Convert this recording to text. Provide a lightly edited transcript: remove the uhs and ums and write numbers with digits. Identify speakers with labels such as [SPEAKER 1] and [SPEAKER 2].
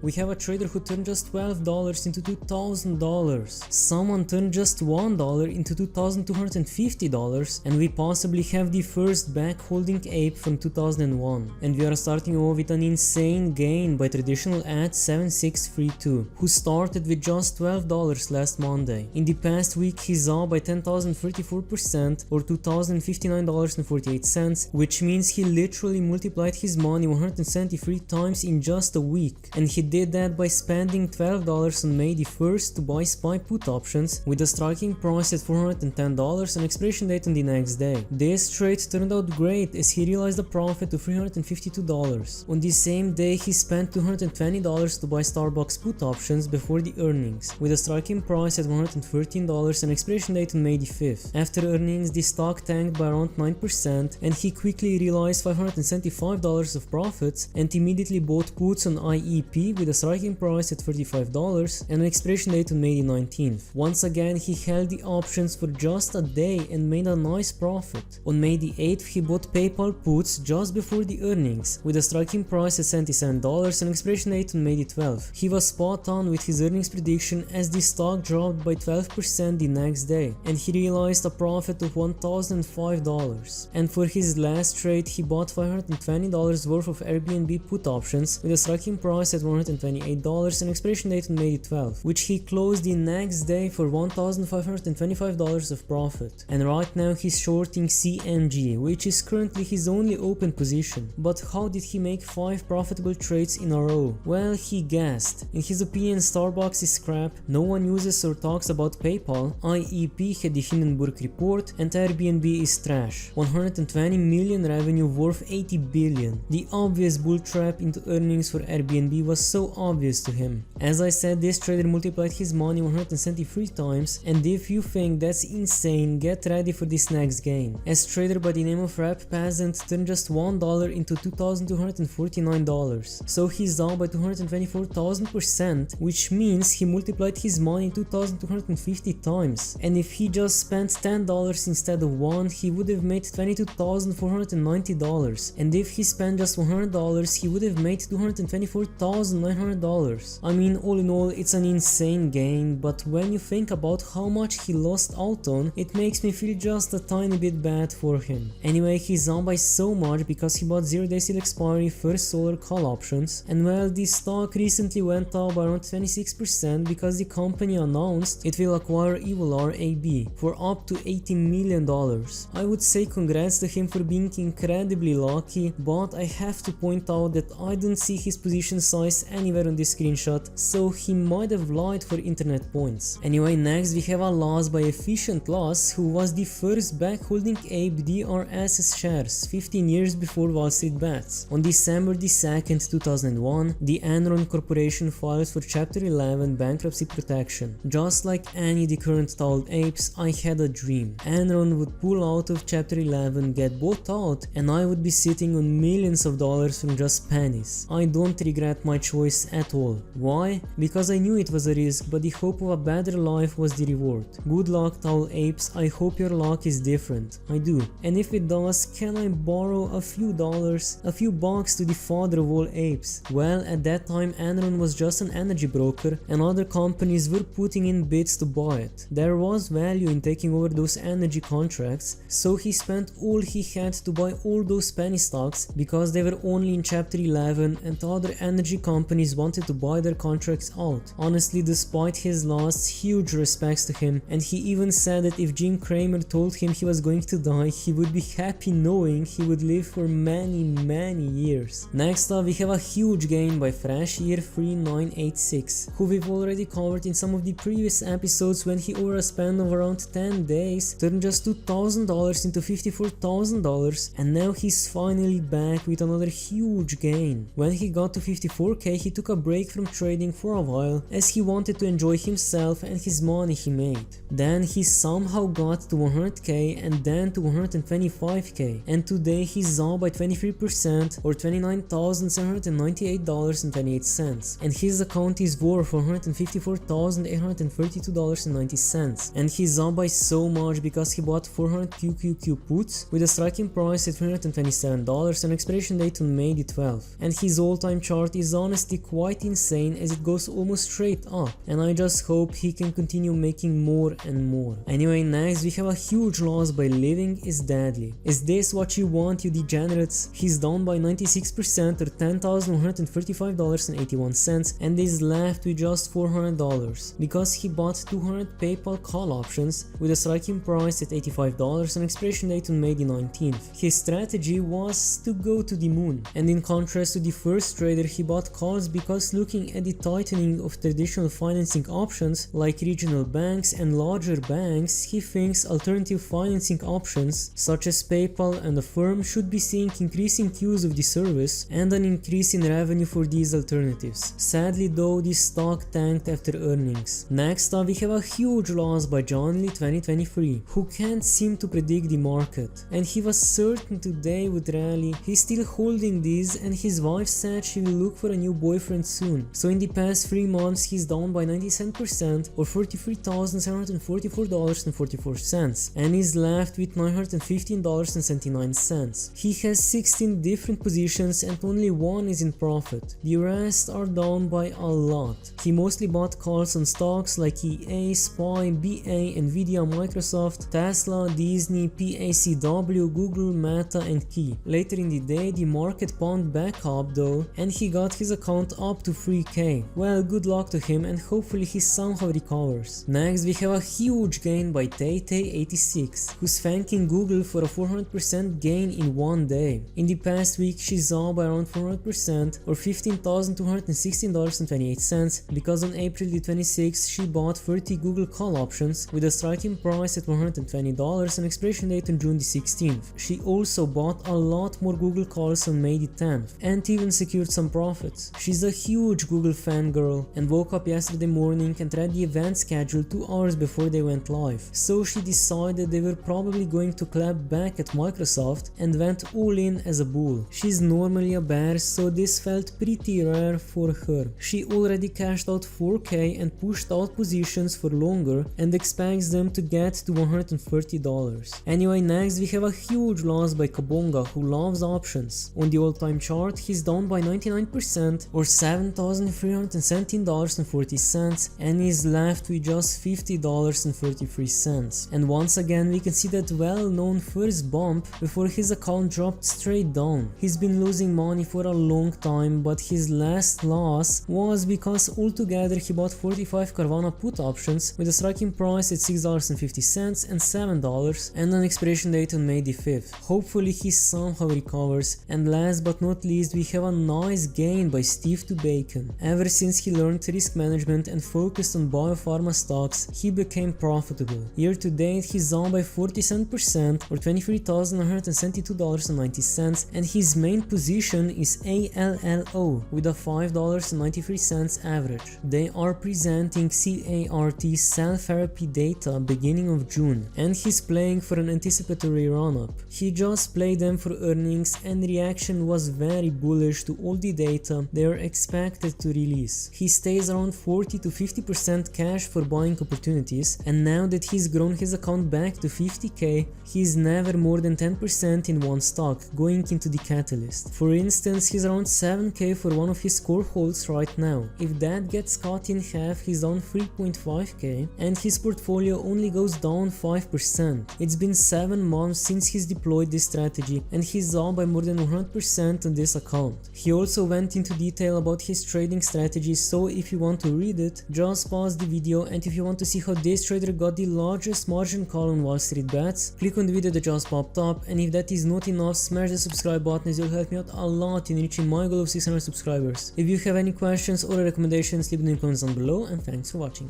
[SPEAKER 1] we have a trader who turned just $12 into $2,000. Someone turned just $1 into $2,250, and we possibly have the first back holding ape from 2001. And we are starting off with an insane gain by traditional ad 7632, who started with just $12 last Monday. In the past week he's up by 10,034% or $2,059.48, which means he literally multiplied his money 173 times in just a week. And he did that by spending $12 on May the 1st to buy SPY put options with a striking price at $410 and expiration date on the next day. This trade turned out great as he realized a profit of $352. On the same day he spent $220 to buy Starbucks put options before the earnings with a striking price at $113 and expiration date on May the 5th. After earnings the stock tanked by around 9% and he quickly realized $575 of profits and immediately bought puts on IEP with a striking price at $35 and an expiration date on May the 19th. Once again he held the options for just a day and made a nice profit. On May the 8th he bought PayPal puts just before the earnings with a striking price at $77 and expiration date on May the 12th. He was spot on with his earnings prediction as the stock dropped by 12% the next day and he realized a profit of $1,005. And for his last trade he bought $520 worth of Airbnb put options with a striking price at $128 and expiration date on May the 12th, which he closed the next day for $1,525 of profit. And right now he's shorting CMG, which is currently his only open position. But how did he make 5 profitable trades in a row? Well, he guessed. In his opinion, Starbucks is crap, no one uses or talks about PayPal, IEP had the Hindenburg report, and Airbnb is trash. 120 million revenue worth 80 billion. The obvious bull trap into earnings for Airbnb was so obvious to him. As I said, this trader multiplied his money 173 times, and if you think that's insane, get ready for this next gain. As trader by the name of Rap Peasant turned just $1 into $2,249, so he's down by 224,000%, which means he multiplied his money 2,250 times. And if he just spent $10 instead of 1, he would have made $22,490, and if he spent just $100, he would have made $224,900. I mean, all in all, it's an insane gain, but when you think about how much he lost out on, it makes me feel just a tiny bit bad for him. Anyway, he's down by so much because he bought 0-day seal expiry first solar call options, and well, the stock recently went up by around 26% because the company announced it will acquire Evolar AB for up to $80 million. I would say congrats to him for being incredibly lucky, but I have to point out that I don't see his position size anywhere on this screenshot, so he might have lied for internet points. Anyway, next we have a loss by Efficient Loss, who was the first back holding ape DRS shares 15 years before WallStreetBets. On December 2nd, 2001, the Enron Corporation filed for Chapter 11 bankruptcy protection. Just like any the current towel apes, I had a dream. Enron would pull out of Chapter 11, get bought out, and I would be sitting on millions of dollars from just pennies. I don't regret my choice at all. Why? Because I knew it was a risk, but the hope of a better life was the reward. Good luck, towel apes, I hope your luck is different. I do. And if it does, can I borrow a few dollars, a few bucks to the father of all apes? Well, at that time Enron was just an energy broker and other companies were putting in bids to buy it. There was value in taking over those energy contracts, so he spent all he had to buy all those penny stocks because they were only in Chapter 11 and other energy companies wanted to buy their contracts out. Honestly, despite his loss, huge respects to him, and he even said that if Jim Cramer told him he was going to die, he would be happy knowing he would live for many years. Next up we have a huge gain by Fresh Year 3986, who we've already covered in some of the previous episodes when he over a span of around 10 days turned just $2,000 into $54,000, and now he's finally back with another huge gain. When he got to 54k he took a break from trading for a while as he wanted to enjoy himself and his money he made. Then he somehow got to 100k and then to 125k, and today he's up by 23% or $29,798.28, and his account is worth $154,832.90, and he's up by so much because he bought 400 QQQ puts with a striking price at $327 and expiration date on May the 12th, and his all-time chart is honestly honestly quite insane as it goes almost straight up, and I just hope he can continue making more and more. Anyway, next we have a huge loss by Living is Deadly. Is this what you want, you degenerates? He's down by 96% or $10,135.81 and is left with just $400 because he bought 200 PayPal call options with a striking price at $85 and expiration date on May the 19th. His strategy was to go to the moon, and in contrast to the first trader, he bought calls because looking at the tightening of traditional financing options like regional banks and larger banks, he thinks alternative financing options such as PayPal and Affirm should be seeing increasing use of the service and an increase in revenue for these alternatives. Sadly though, the stock tanked after earnings. Next up we have a huge loss by John Lee 2023, who can't seem to predict the market, and he was certain today would rally. He's still holding these, and his wife said she will look for a new boyfriend soon. So in the past 3 months he's down by 97% or $43,744.44 and is left with $915.79. He has 16 different positions and only one is in profit. The rest are down by a lot. He mostly bought calls on stocks like EA, SPY, BA, Nvidia, Microsoft, Tesla, Disney, PACW, Google, Meta and Key. Later in the day the market pumped back up though and he got his account up to 3k. Well, good luck to him and hopefully he somehow recovers. Next we have a huge gain by Tay86, who's thanking Google for a 400% gain in one day. In the past week she's up by around 400% or $15,216.28 because on April the 26th she bought 30 Google call options with a striking price at $120 and expiration date on June the 16th. She also bought a lot more Google calls on May the 10th and even secured some profits. She's a huge Google fangirl and woke up yesterday morning and read the event schedule 2 hours before they went live. So she decided they were probably going to clap back at Microsoft and went all in as a bull. She's normally a bear, so this felt pretty rare for her. She already cashed out 4k and pushed out positions for longer and expects them to get to $130. Anyway, next we have a huge loss by Kabonga, who loves options. On the all-time chart he's down by 99% or $7,317.40 and is left with just $50.33. And once again we can see that well-known first bump before his account dropped straight down. He's been losing money for a long time, but his last loss was because altogether he bought 45 Carvana put options with a striking price at $6.50 and $7 and an expiration date on May the 5th. Hopefully he somehow recovers. And last but not least we have a nice gain by Steve to Bacon. Ever since he learned risk management and focused on biopharma stocks, he became profitable. Year to date he's down by 47% or $23,172.90 and his main position is ALLO with a $5.93 average. They are presenting CART cell therapy data beginning of June and he's playing for an anticipatory run-up. He just played them for earnings and reaction was very bullish to all the data they are expected to release. He stays around 40 to 50% cash for buying opportunities, and now that he's grown his account back to 50k, he's never more than 10% in one stock going into the catalyst. For instance, he's around 7k for one of his core holds right now. If that gets cut in half, he's down 3.5k and his portfolio only goes down 5%. It's been 7 months since he's deployed this strategy and he's up by more than 100% on this account. He also went into detail about his trading strategy, so if you want to read it, just pause the video, and if you want to see how this trader got the largest margin call on WallStreetBets, click on the video that just popped up, and if that is not enough, smash the subscribe button as you'll help me out a lot in reaching my goal of 600 subscribers. If you have any questions or recommendations, leave them in the comments down below, and thanks for watching.